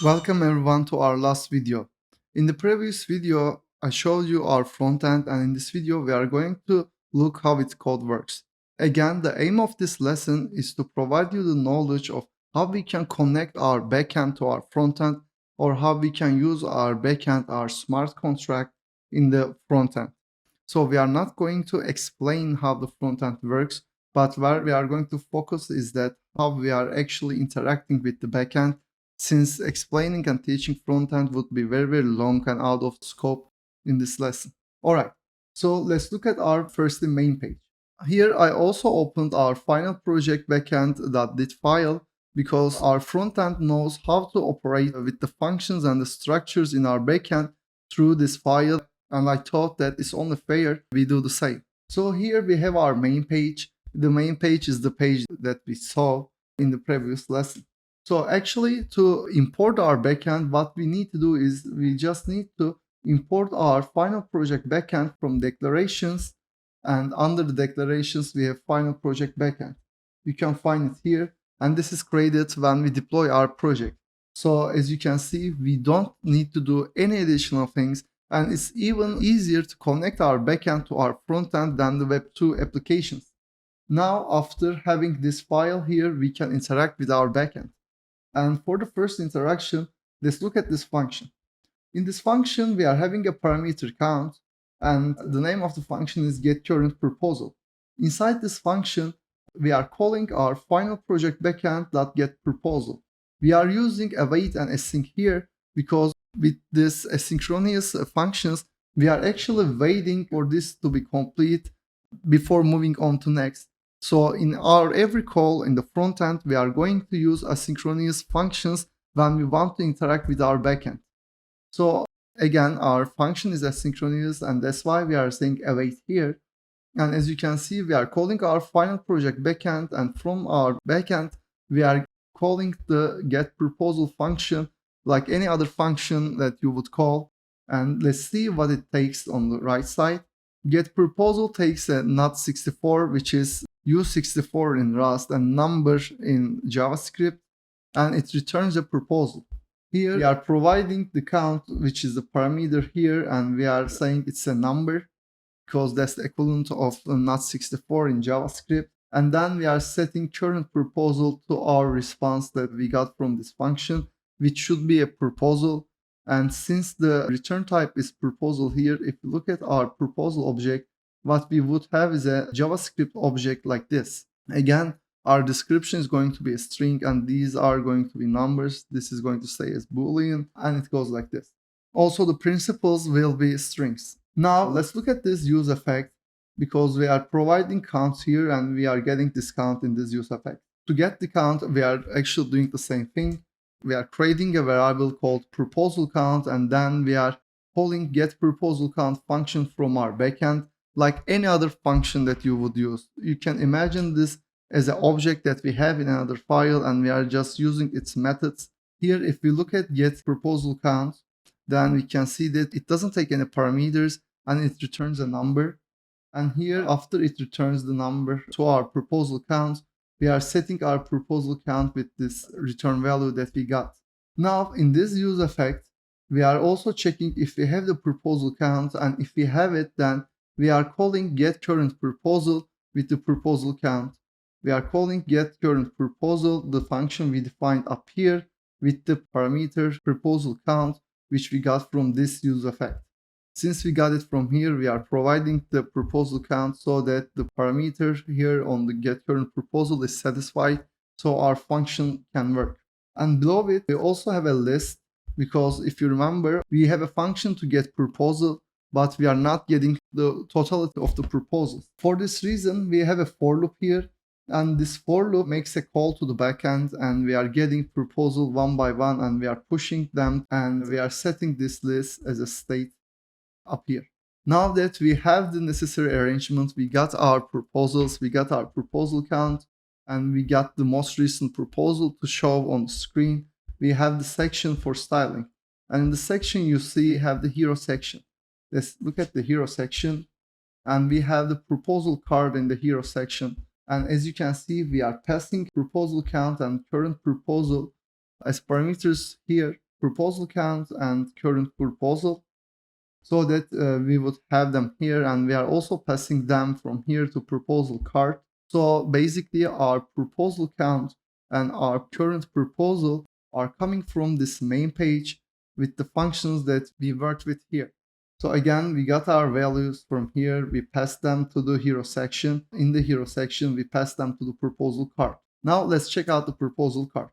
Welcome everyone to our last video. In the previous video, I showed you our front end, and in this video we are going to look how its code works. Again, the aim of this lesson is to provide you the knowledge of how we can connect our backend to our front end, or how we can use our backend, our smart contract in the front end. So we are not going to explain how the front end works, but where we are going to focus is that how we are actually interacting with the backend, since explaining and teaching front-end would be very long and out of scope in this lesson. Alright, so let's look at our first main page. Here I also opened our final project backend.dit file because our front-end knows how to operate with the functions and the structures in our backend through this file, and I thought that it's only fair we do the same. So here we have our main page. The main page is the page that we saw in the previous lesson. So actually, to import our backend, what we need to do is we just need to import our final project backend from declarations, and under the declarations we have final project backend. You can find it here, and this is created when we deploy our project. So as you can see, we don't need to do any additional things, and it's even easier to connect our backend to our frontend than the Web 2 applications. Now, after having this file here, we can interact with our backend. And for the first interaction, let's look at this function. In this function, we are having a parameter count, and the name of the function is getCurrentProposal. Inside this function, we are calling our final project backend.getProposal. We are using await and async here because with this asynchronous functions, we are actually waiting for this to be complete before moving on to next. So in our every call in the front end, we are going to use asynchronous functions when we want to interact with our backend. So again, our function is asynchronous, and that's why we are saying await here. And as you can see, we are calling our final project backend, and from our backend, we are calling the getProposal function like any other function that you would call. And let's see what it takes on the right side. GetProposal takes a not64, which is U64 in Rust and number in JavaScript, and it returns a proposal. Here we are providing the count, which is the parameter here, and we are saying it's a number because that's the equivalent of not64 in JavaScript. And then we are setting current proposal to our response that we got from this function, which should be a proposal. And since the return type is proposal here, if you look at our proposal object, what we would have is a JavaScript object like this. Again, our description is going to be a string, and these are going to be numbers. This is going to stay as Boolean, and it goes like this. Also, the principles will be strings. Now, let's look at this use effect, because we are providing counts here, and we are getting this count in this use effect. To get the count, we are actually doing the same thing. We are creating a variable called proposal count, and then we are calling getProposalCount function from our backend, like any other function that you would use. You can imagine this as an object that we have in another file, and we are just using its methods. Here, if we look at getProposalCount, then we can see that it doesn't take any parameters and it returns a number. And here, after it returns the number to our proposal count, we are setting our proposal count with this return value that we got. Now, in this use effect, we are also checking if we have the proposal count, and if we have it, then we are calling getCurrentProposal with the proposal count. We are calling getCurrentProposal, the function we defined up here, with the parameter proposal count, which we got from this use effect. Since we got it from here, we are providing the proposal count so that the parameter here on the getCurrentProposal is satisfied, so our function can work. And below it, we also have a list, because if you remember, we have a function to get proposal, but we are not getting the totality of the proposals. For this reason, we have a for loop here, and this for loop makes a call to the backend, and we are getting proposal one by one, and we are pushing them, and we are setting this list as a state up here. Now that we have the necessary arrangement, we got our proposals, we got our proposal count, and we got the most recent proposal to show on the screen. We have the section for styling, and in the section you see have the hero section. Let's look at the hero section, and we have the proposal card in the hero section. And as you can see, we are passing proposal count and current proposal as parameters here proposal count and current proposal, so that we would have them here, and we are also passing them from here to proposal cart. So basically our proposal count and our current proposal are coming from this main page with the functions that we worked with here. So again, we got our values from here, we pass them to the hero section. In the hero section, we pass them to the proposal cart. Now let's check out the proposal cart.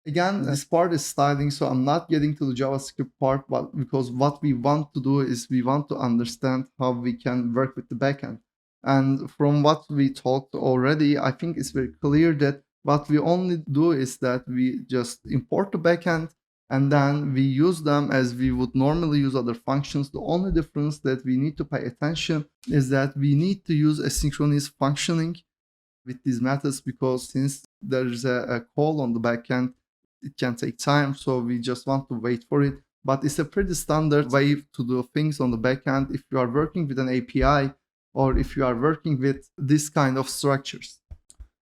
Again, this part is styling, so I'm not getting to the JavaScript part, but because what we want to do is we want to understand how we can work with the backend. And from what we talked already, I think it's very clear that what we only do is that we just import the backend and then we use them as we would normally use other functions. The only difference that we need to pay attention is that we need to use asynchronous functioning with these methods, because since there's a call on the backend, it can take time, so we just want to wait for it. But it's a pretty standard way to do things on the backend if you are working with an API or if you are working with this kind of structures.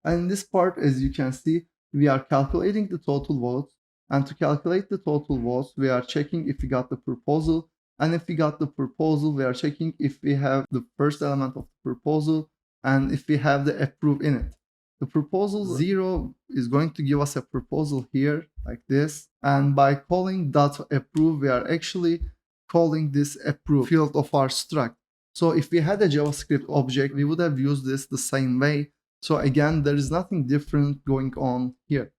And in this part, as you can see, we are calculating the total votes. And to calculate the total votes, we are checking if we got the proposal. And if we got the proposal, we are checking if we have the first element of the proposal and if we have the approve in it. The proposal 0 is going to give us a proposal here like this. And by calling .approve, we are actually calling this approve field of our struct. So if we had a JavaScript object, we would have used this the same way. So again, there is nothing different going on here.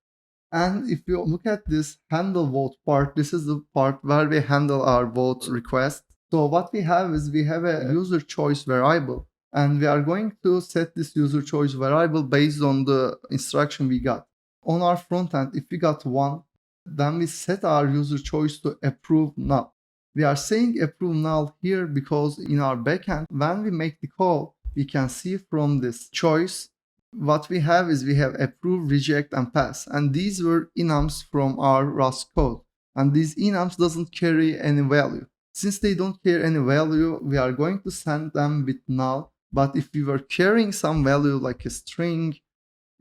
And if you look at this handle vote part, this is the part where we handle our vote request. So what we have is we have a user choice variable, and we are going to set this user choice variable based on the instruction we got. On our front end, if we got 1, then we set our user choice to approve null. We are saying approve null here because in our backend, when we make the call, we can see from this choice what we have is we have approve, reject, and pass. And these were enums from our Rust code. And these enums doesn't carry any value. Since they don't carry any value, we are going to send them with null. But if we were carrying some value like a string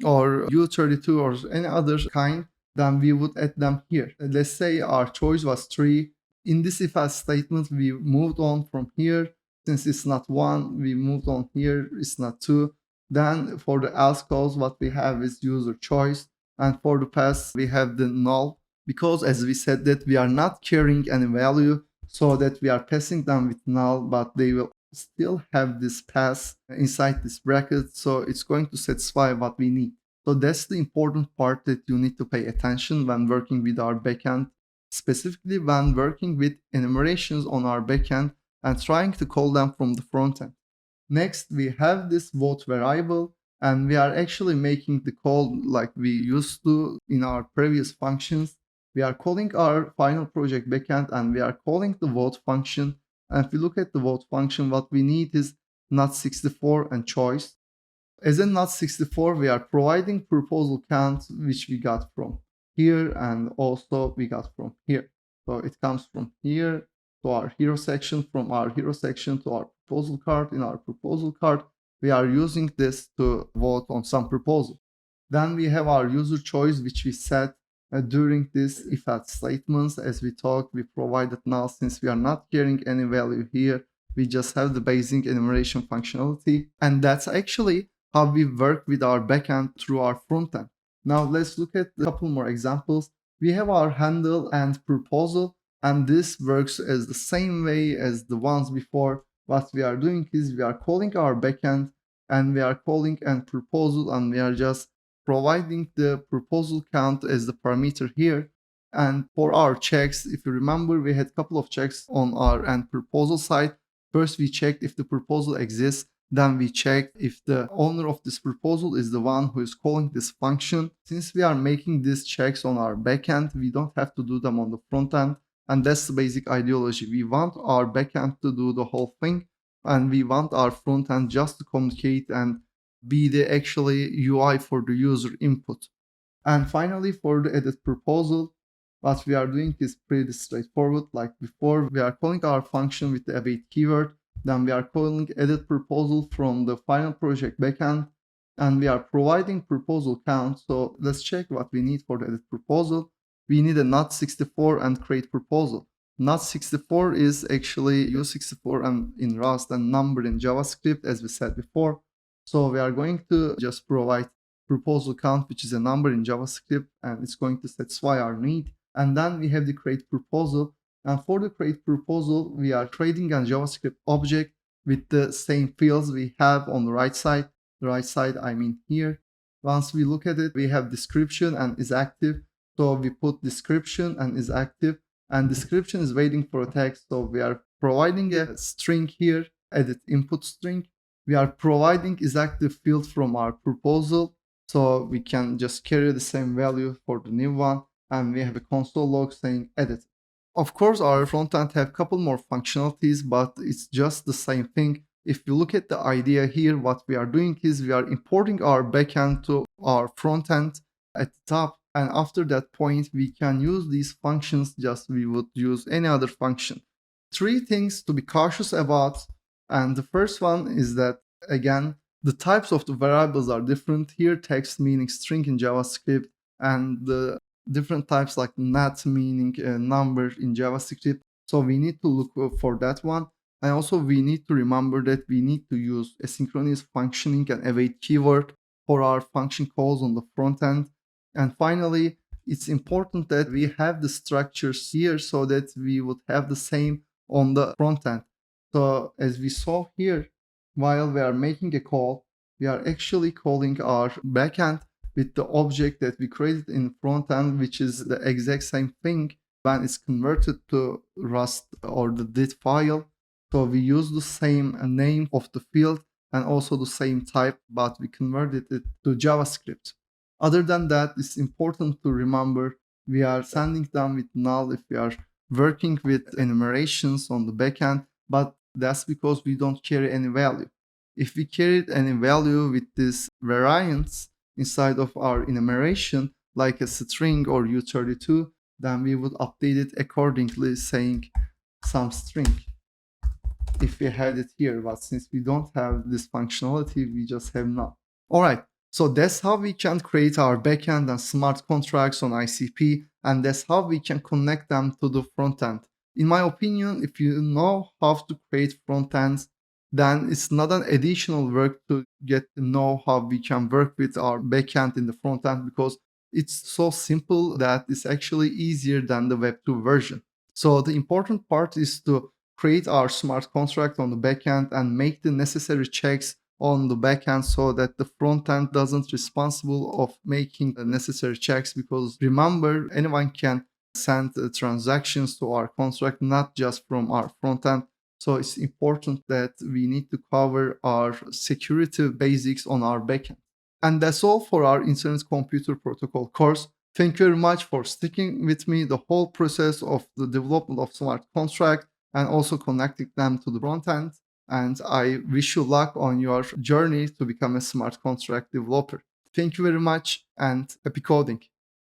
or U32 or any other kind, then we would add them here. Let's say our choice was 3. In this if else statement, we moved on from here. Since it's not 1, we moved on here, it's not 2. Then for the else calls, what we have is user choice. And for the pass, we have the null. Because as we said that we are not carrying any value, so that we are passing them with null, but they will still have this pass inside this bracket. So it's going to satisfy what we need. So that's the important part that you need to pay attention when working with our backend, specifically when working with enumerations on our backend and trying to call them from the front end. Next, we have this vote variable, and we are actually making the call like we used to in our previous functions. We are calling our final project backend and we are calling the vote function. And if you look at the vote function, what we need is not64 and choice. As in not64, we are providing proposal count, which we got from here and also we got from here. So it comes from here to our hero section, from our hero section to our proposal card. In our proposal card, we are using this to vote on some proposal. Then we have our user choice, which we set during this if else statements. As we talked, we provided null since we are not carrying any value here. We just have the basic enumeration functionality. And that's actually how we work with our backend through our frontend. Now let's look at a couple more examples. We have our handle and proposal, and this works as the same way as the ones before. What we are doing is we are calling our backend and we are calling and proposal, and we are just providing the proposal count as the parameter here. And for our checks, if you remember, we had a couple of checks on our and proposal side. First, we checked if the proposal exists. Then we checked if the owner of this proposal is the one who is calling this function. Since we are making these checks on our backend, we don't have to do them on the front end. And that's the basic ideology. We want our backend to do the whole thing, and we want our front end just to communicate and be the actually UI for the user input. And finally, for the edit proposal, what we are doing is pretty straightforward. Like before, we are calling our function with the await keyword. Then we are calling edit proposal from the final project backend, and we are providing proposal count. So let's check what we need for the edit proposal. we need a not64 and create proposal. Not64 is actually U64 and in Rust and number in JavaScript, as we said before. So we are going to just provide proposal count, which is a number in JavaScript, and it's going to satisfy our need. And then we have the create proposal. And for the create proposal, we are creating a JavaScript object with the same fields we have on the right side. The right side, I mean here. Once we look at it, we have description and is active. So we put description and is active. And description is waiting for a text. So we are providing a string here, edit input string. We are providing is active field from our proposal. So we can just carry the same value for the new one. And we have a console log saying edit. Of course, our frontend have a couple more functionalities, but it's just the same thing. If you look at the idea here, what we are doing is we are importing our backend to our frontend at the top. And after that point, we can use these functions just we would use any other function. Three things to be cautious about. And the first one is that, again, the types of the variables are different. Here, text meaning string in JavaScript, and the different types like not meaning a number in JavaScript. So we need to look for that one. And also we need to remember that we need to use asynchronous functioning and await keyword for our function calls on the front end. And finally, it's important that we have the structures here so that we would have the same on the front end. So as we saw here, while we are making a call, we are actually calling our backend with the object that we created in front end, which is the exact same thing when it's converted to Rust or the did file. So we use the same name of the field and also the same type, but we converted it to JavaScript. Other than that, it's important to remember we are sending them with null if we are working with enumerations on the backend, but that's because we don't carry any value. If we carried any value with this variance inside of our enumeration, like a string or U32, then we would update it accordingly, saying some string if we had it here. But since we don't have this functionality, we just have null. All right. So that's how we can create our backend and smart contracts on ICP, and that's how we can connect them to the front end. In my opinion, if you know how to create front ends, then it's not an additional work to get to know how we can work with our backend in the front end, because it's so simple that it's actually easier than the Web 2 version. So the important part is to create our smart contract on the backend and make the necessary checks on the backend so that the front end doesn't responsible of making the necessary checks, because remember, anyone can send transactions to our contract, not just from our front end. So it's important that we need to cover our security basics on our backend. And that's all for our Internet Computer Protocol course. Thank you very much for sticking with me the whole process of the development of smart contract and also connecting them to the front end. And I wish you luck on your journey to become a smart contract developer. Thank you very much and happy coding.